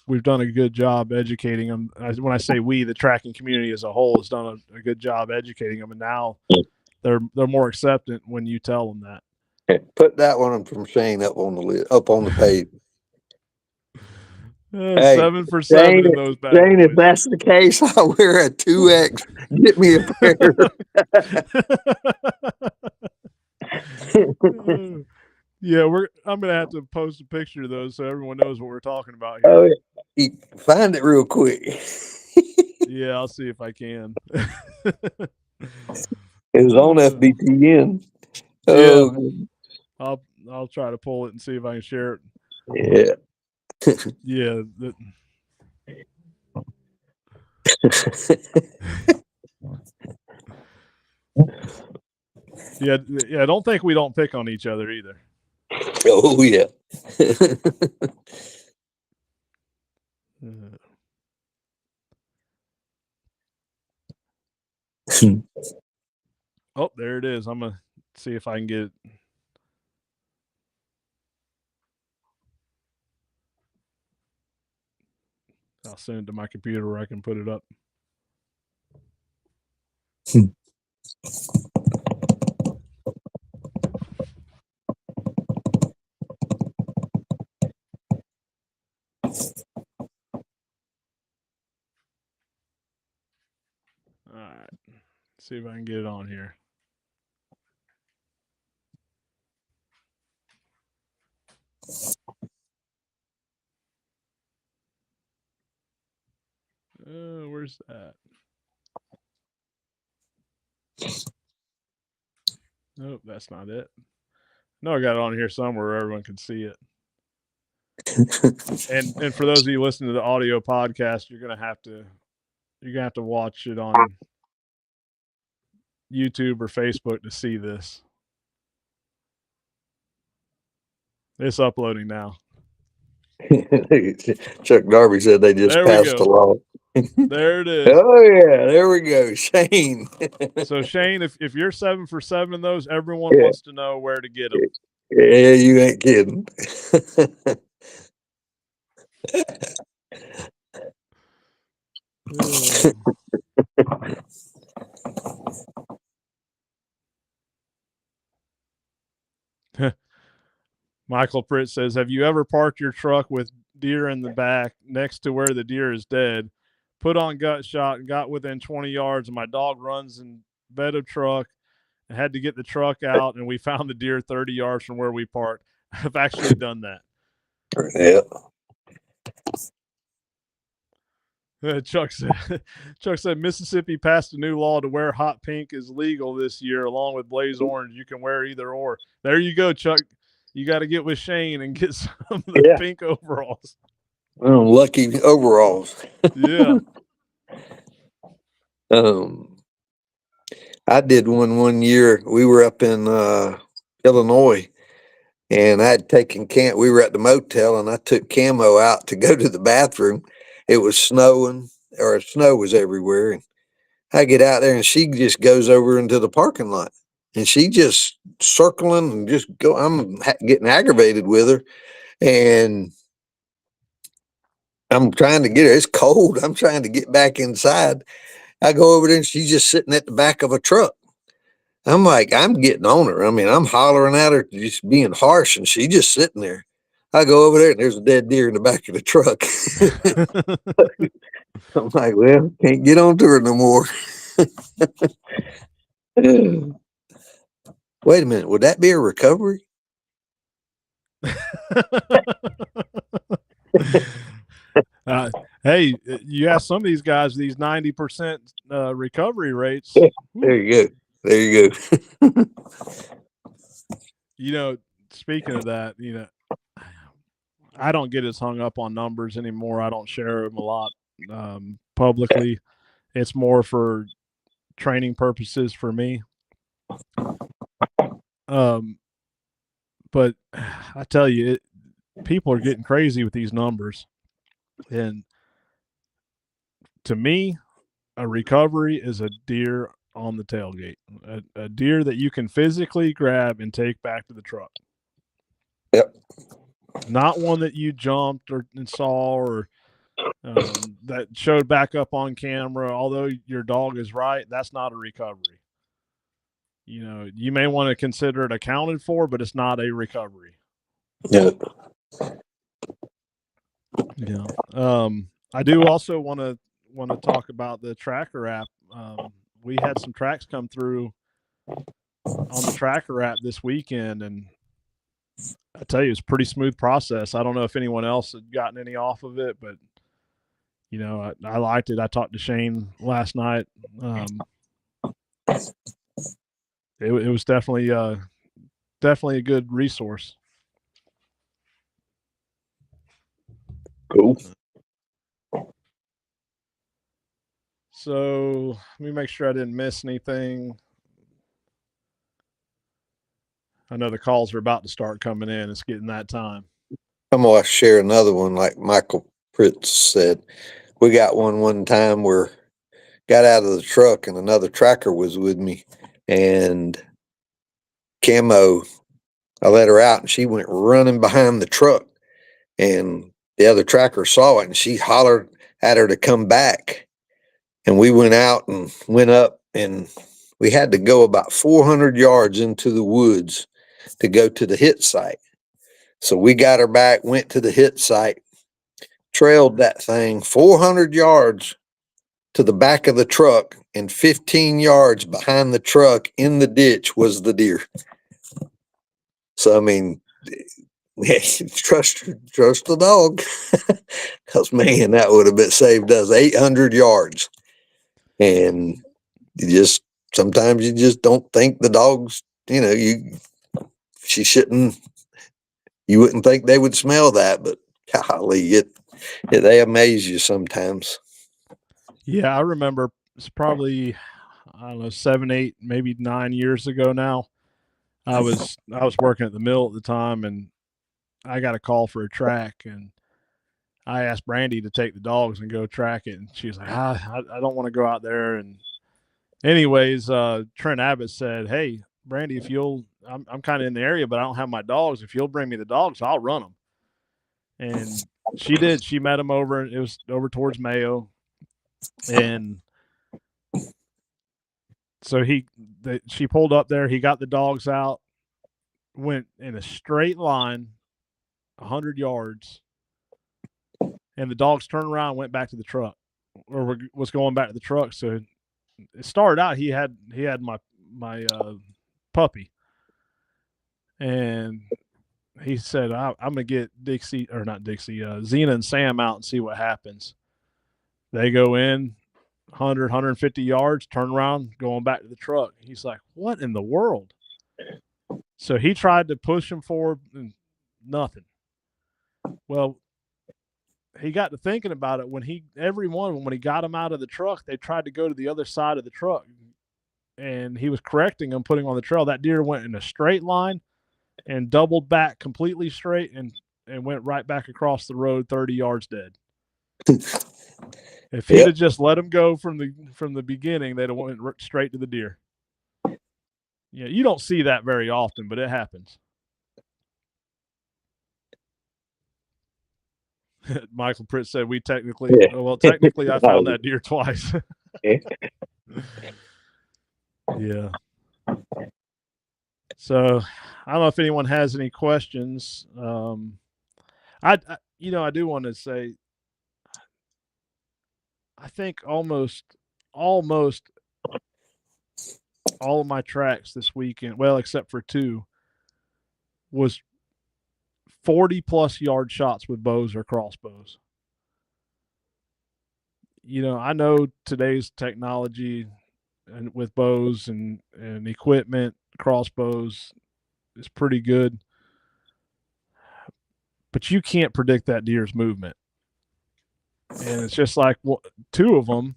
we've done a good job educating them. When I say we, the tracking community as a whole has done a good job educating them, and now they're more acceptant when you tell them that. Put that one from Shane up on the page. 7 for 7 in those bad Shane, boys. if that's the case, I'll wear a 2X. Get me a pair. Yeah, I'm gonna have to post a picture of those so everyone knows what we're talking about here. Oh, yeah. Find it real quick. Yeah, I'll see if I can. It was on FBTN. Oh, yeah. I'll try to pull it and see if I can share it. Yeah. Yeah. Yeah, I don't think we don't pick on each other either. Oh yeah. Oh, there it is. I'm gonna see if I can get it. I'll send it to my computer where I can put it up. All right. See if I can get it on here. Where's that? Nope, that's not it. No, I got it on here somewhere where everyone can see it. And for those of you listening to the audio podcast, you're gonna have to watch it on YouTube or Facebook to see this. It's uploading now. Chuck Darby said they just passed a law. There it is. Oh yeah, there we go, Shane. So Shane, if you're 7 for 7 in those, everyone wants to know where to get them. Yeah, you ain't kidding. Michael Pritt says, have you ever parked your truck with deer in the back next to where the deer is dead, put on gut shot and got within 20 yards and my dog runs in bed of truck and had to get the truck out and we found the deer 30 yards from where we parked? I've actually done that. Yeah. Chuck said Mississippi passed a new law to wear hot pink is legal this year, along with blaze orange. You can wear either or. There you go, Chuck. You got to get with Shane and get some of the pink overalls. Lucky overalls. Yeah. I did one year. We were up in Illinois, and I'd taken we were at the motel, and I took Camo out to go to the bathroom. It was snowing, or snow was everywhere, and I get out there, and she just goes over into the parking lot, and she just circling and just go. I'm getting aggravated with her, and I'm trying to get her. It's cold. I'm trying to get back inside. I go over there, and she's just sitting at the back of a truck. I'm like, I'm getting on her. I mean, I'm hollering at her, just being harsh, and she just sitting there. I go over there, and there's a dead deer in the back of the truck. I'm like, well, can't get on to her no more. Wait a minute, would that be a recovery? Hey, you ask some of these guys these 90% recovery rates. There you go. There you go. You know, speaking of that, you know, I don't get as hung up on numbers anymore. I don't share them a lot publicly. It's more for training purposes for me. But I tell you, people are getting crazy with these numbers. And to me, a recovery is a deer on the tailgate, a deer that you can physically grab and take back to the truck. Yep. Not one that you jumped and saw or that showed back up on camera. Although your dog is right, that's not a recovery. You know, you may want to consider it accounted for, but it's not a recovery. No. Yeah. I do also want to talk about the tracker app. We had some tracks come through on the tracker app this weekend, and I tell you, it's a pretty smooth process. I don't know if anyone else had gotten any off of it, but you know, I liked it. I talked to Shane last night. It was definitely a good resource. Cool. So let me make sure I didn't miss anything. I know the calls are about to start coming in. It's getting that time. I'm going to share another one like Michael Pritz said. We got one time where got out of the truck and another tracker was with me, and Camo, I let her out and she went running behind the truck, and the other tracker saw it and she hollered at her to come back. And we went out and went up, and we had to go about 400 yards into the woods to go to the hit site. So we got her back, went to the hit site, trailed that thing 400 yards to the back of the truck, and 15 yards behind the truck in the ditch was the deer. So, I mean, trust the dog, because man, that would have been saved us 800 yards. And sometimes you just don't think the dogs, you wouldn't think they would smell that, but golly, they amaze you sometimes. Yeah, I remember it's probably, I don't know, 7, 8, maybe 9 years ago now. I was working at the mill at the time, and I got a call for a track, and I asked Brandy to take the dogs and go track it, and she was like, I don't want to go out there. And anyways, Trent Abbott said, hey, Brandy, if you'll, I'm kind of in the area, but I don't have my dogs. If you'll bring me the dogs, I'll run them. And she did. She met him over. It was over towards Mayo, and so she pulled up there. He got the dogs out, went in a straight line, 100 yards, and the dogs turned around and went back to the truck, or was going back to the truck. So it started out he had my puppy, and he said, I'm gonna get Xena and Sam out and see what happens. They go in 100, 150 yards, turn around, going back to the truck. He's like, what in the world? So he tried to push him forward, and nothing. Well, he got to thinking about it. When he got him out of the truck, they tried to go to the other side of the truck, and he was correcting them, putting on the trail. That deer went in a straight line and doubled back completely straight, and went right back across the road 30 yards dead. If he'd have just let him go from the beginning, they'd have went straight to the deer. Yeah, you don't see that very often, but it happens. Michael Pritz said technically I found that deer twice. Yeah. So I don't know if anyone has any questions. I do want to say, I think almost all of my tracks this weekend, well, except for 2, was 40+ yard shots with bows or crossbows. I know today's technology and with bows and equipment, crossbows is pretty good, but you can't predict that deer's movement. And it's just like 2 of them,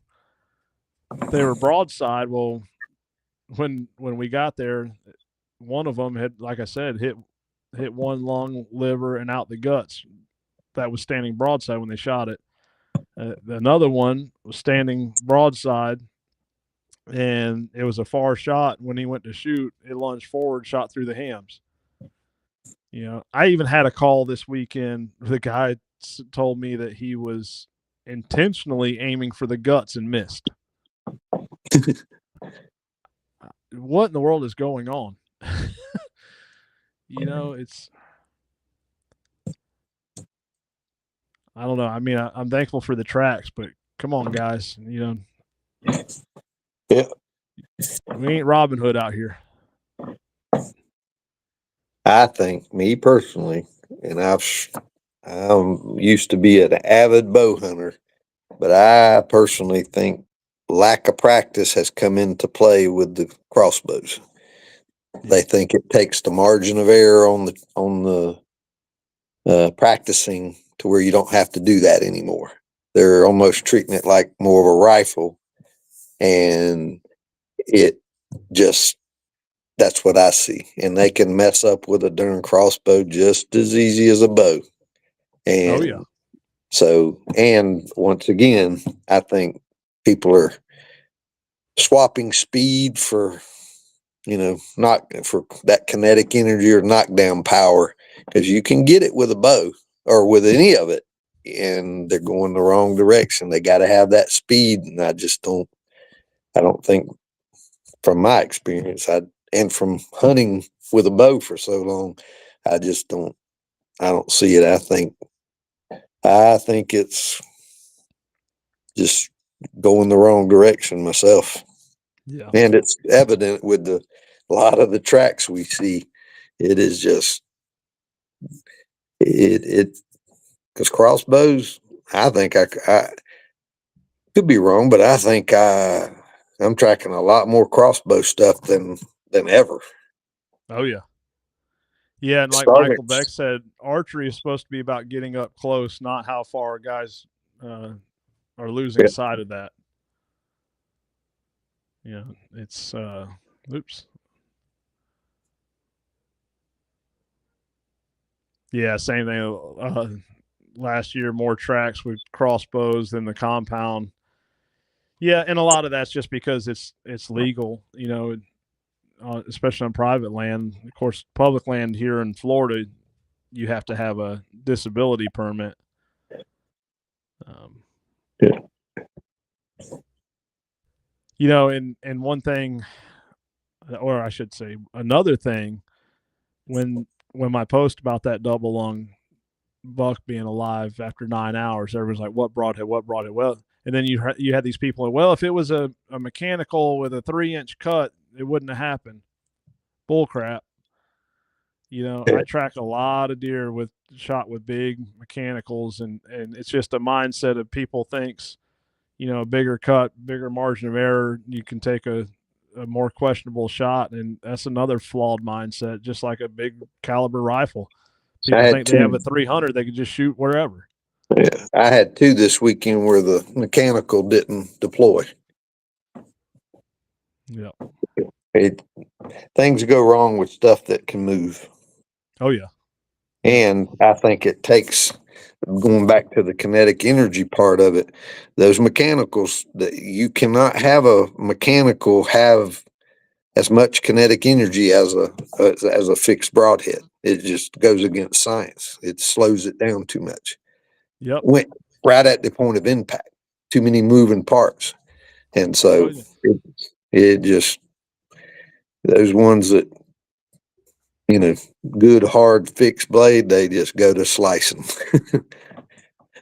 they were broadside. Well, when we got there, one of them had, like I said, hit one lung, liver, and out the guts. That was standing broadside when they shot it. Another one was standing broadside, and it was a far shot. When he went to shoot, it lunged forward, shot through the hams. I even had a call this weekend. The guy told me that he was intentionally aiming for the guts and missed. What in the world is going on? It's, I don't know. I mean, I'm thankful for the tracks, but come on, guys. Yeah. We ain't Robin Hood out here. I think, me personally, and I used to be an avid bow hunter, but I personally think lack of practice has come into play with the crossbows. They think it takes the margin of error on the practicing to where you don't have to do that anymore. They're almost treating it like more of a rifle and it just, that's what I see. And they can mess up with a darn crossbow just as easy as a bow. And Oh yeah. so, and once again, I think people are swapping speed for, not for that kinetic energy or knockdown power, because you can get it with a bow or with any of it, and they're going the wrong direction. They got to have that speed, and I don't think, from my experience, and from hunting with a bow for so long, I don't see it. I think it's just going the wrong direction myself. Yeah. And it's evident with a lot of the tracks we see. It is just, because crossbows, I think I could be wrong, but I think I'm tracking a lot more crossbow stuff than ever. Oh yeah. Yeah, and like Starting, Michael Beck said, archery is supposed to be about getting up close, not how far guys are losing sight of that. Yeah, it's oops. Yeah, same thing. Last year, more tracks with crossbows than the compound. Yeah, and a lot of that's just because it's legal, especially on private land. Of course, public land here in Florida, you have to have a disability permit. Yeah. And one thing, or I should say, another thing, when my post about that double lung buck being alive after 9 hours, everyone's like, "What brought it? What brought it?" Well, and then you had these people, well, if it was a mechanical with a 3-inch cut, it wouldn't have happened. Bull crap. I track a lot of deer shot with big mechanicals, and it's just a mindset of people thinks, a bigger cut, bigger margin of error, you can take a more questionable shot, and that's another flawed mindset. Just like a big caliber rifle, people think they have a 300, they can just shoot wherever. Yeah, I had 2 this weekend where the mechanical didn't deploy. Yeah. Things go wrong with stuff that can move. Oh yeah. And I think it takes, going back to the kinetic energy part of it, those mechanicals, that you cannot have a mechanical have as much kinetic energy as a fixed broadhead. It just goes against science. It slows it down too much. Yep. Went right at the point of impact. Too many moving parts. And so it just, those ones that, good hard fixed blade, they just go to slicing. And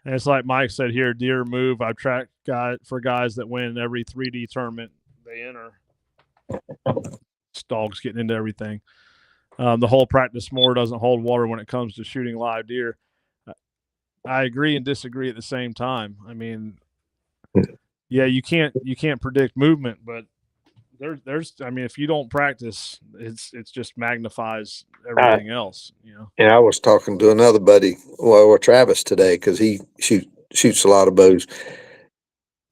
it's like Mike said here, deer move. I've tracked guys that win every 3D tournament they enter. Dogs getting into everything. The whole practice more doesn't hold water when it comes to shooting live deer. I agree and disagree at the same time. I mean, yeah, you can't predict movement, but there's I mean, if you don't practice, it's just magnifies everything else. And I was talking to another buddy, or Travis, today, because he shoots a lot of bows.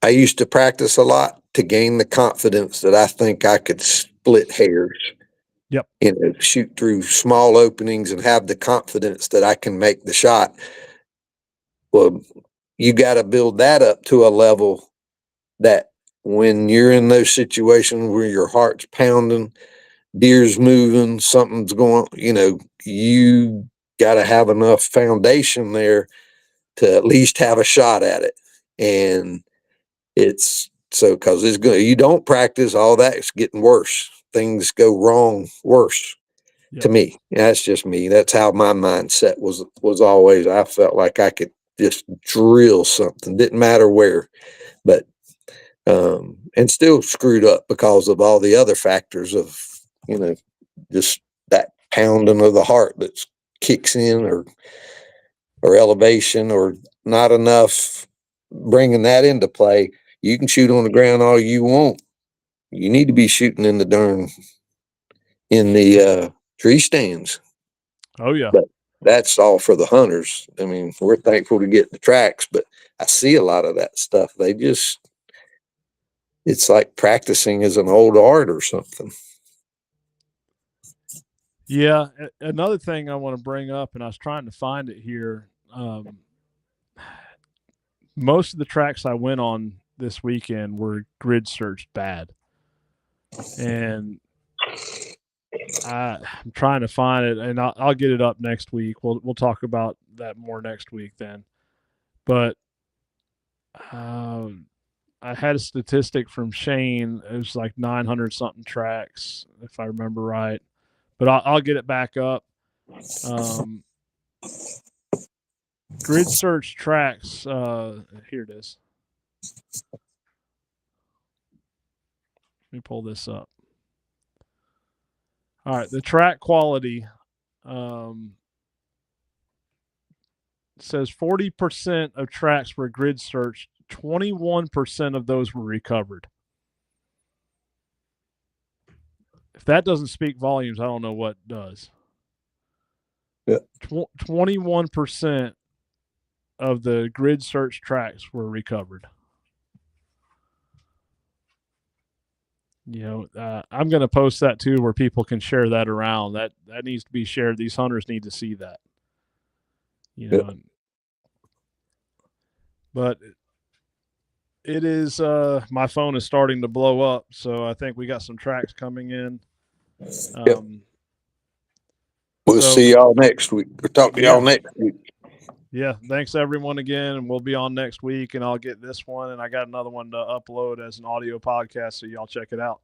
I used to practice a lot to gain the confidence that I think I could split hairs. Yep. Shoot through small openings and have the confidence that I can make the shot. Well, you got to build that up to a level that when you're in those situations where your heart's pounding, deer's moving, something's going, you got to have enough foundation there to at least have a shot at it. And it's so, because it's good, you don't practice, all that, it's getting worse. Things go wrong worse. Yep. To me, that's just me. That's how my mindset was always. I felt like I could just drill something, didn't matter where, but and still screwed up because of all the other factors of, just that pounding of the heart that kicks in, or elevation, or not enough bringing that into play. You can shoot on the ground all you want. You need to be shooting in the tree stands. Oh yeah. But that's all for the hunters. I mean, we're thankful to get the tracks, but I see a lot of that stuff. They just, it's like practicing as an old art or something. Yeah. Another thing I want to bring up, and I was trying to find it here. Most of the tracks I went on this weekend were grid searched bad. And I'm trying to find it, and I'll get it up next week. We'll talk about that more next week then. But I had a statistic from Shane. It was like 900 something tracks, if I remember right. But I'll get it back up. Grid search tracks. Here it is. Let me pull this up. All right, the track quality says 40% of tracks were grid searched. 21% of those were recovered. If that doesn't speak volumes, I don't know what does. Yeah. 21% of the grid search tracks were recovered. You know, I'm going to post that too, where people can share that around. That needs to be shared. These hunters need to see that. You know, Yeah. But it is. My phone is starting to blow up, so I think we got some tracks coming in. We'll see y'all next week. We'll talk to y'all next week. Yeah, thanks everyone again, and we'll be on next week, and I'll get this one, and I got another one to upload as an audio podcast, so y'all check it out.